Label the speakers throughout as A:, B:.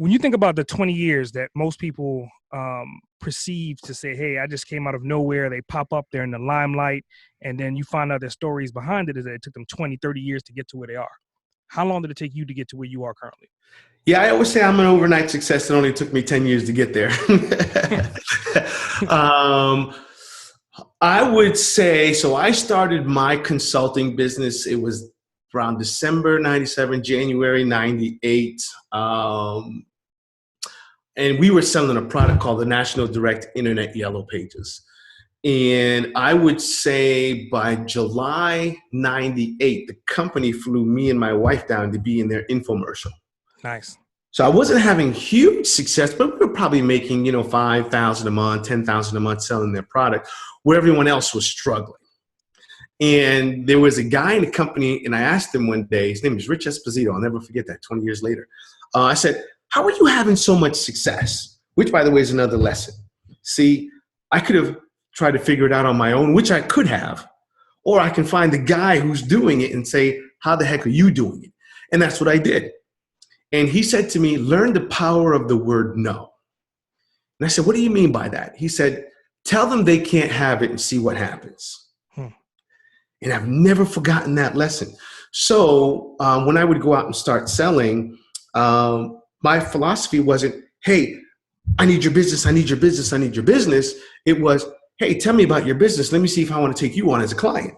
A: When you think about the 20 years that most people perceive to say, hey, I just came out of nowhere, they pop up, they're in the limelight, and then you find out their stories behind it is that it took them 20, 30 years to get to where they are. How long did it take you to get to where you are currently?
B: Yeah, I always say I'm an overnight success. It only took me 10 years to get there. I would say, so I started my consulting business. It was around December 97, January 98. And we were selling a product called the National Direct Internet Yellow Pages. And I would say by July 98, the company flew me and my wife down to be in their infomercial.
A: Nice.
B: So I wasn't having huge success, but we were probably making, you know, $5,000 a month, $10,000 a month selling their product where everyone else was struggling. And there was a guy in the company, and I asked him one day, his name is Rich Esposito. I'll never forget that, 20 years later. I said, how are you having so much success? Which, by the way, is another lesson. See, I could have tried to figure it out on my own, which I could have, or I can find the guy who's doing it and say, how the heck are you doing it? And that's what I did. And he said to me, learn the power of the word no. And I said, what do you mean by that? He said, tell them they can't have it and see what happens. And I've never forgotten that lesson. So when I would go out and start selling, my philosophy wasn't, hey, I need your business, I need your business, I need your business. It was, hey, tell me about your business. Let me see if I want to take you on as a client.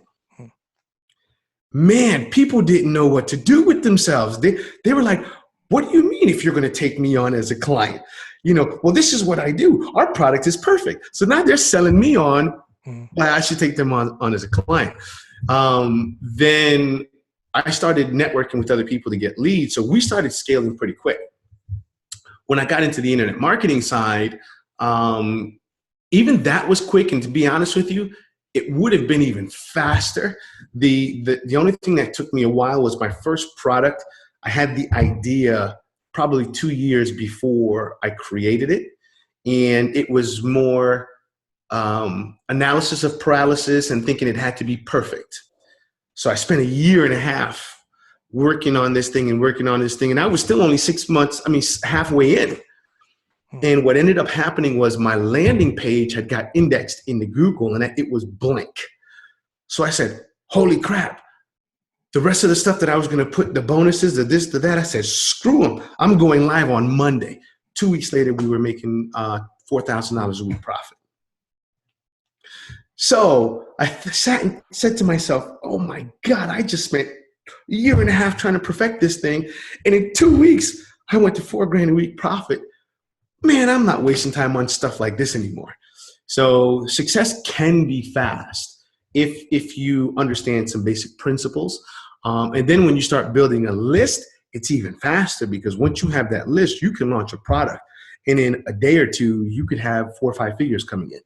B: Man, people didn't know what to do with themselves. They were like, what do you mean if you're going to take me on as a client? You know, well, this is what I do. Our product is perfect. So now they're selling me on why I should take them on as a client. Then I started networking with other people to get leads. So we started scaling pretty quick. When I got into the internet marketing side, even that was quick. And to be honest with you, it would have been even faster. The only thing that took me a while was my first product. I had the idea probably 2 years before I created it. And it was more analysis of paralysis and thinking it had to be perfect. So I spent 1.5 years working on this thing and working on this thing. And I was still only 6 months, halfway in. And what ended up happening was my landing page had got indexed into Google and it was blank. So I said, holy crap. The rest of the stuff that I was going to put, the bonuses, the this, the that, I said, screw them. I'm going live on Monday. 2 weeks later, we were making $4,000 a week profit. So I sat and said to myself, oh my God, I just spent 1.5 years trying to perfect this thing. And in 2 weeks, I went to $4,000 a week profit. Man, I'm not wasting time on stuff like this anymore. So success can be fast if you understand some basic principles. And then when you start building a list, it's even faster because once you have that list, you can launch a product. And in a day or two, you could have 4 or 5 figures coming in.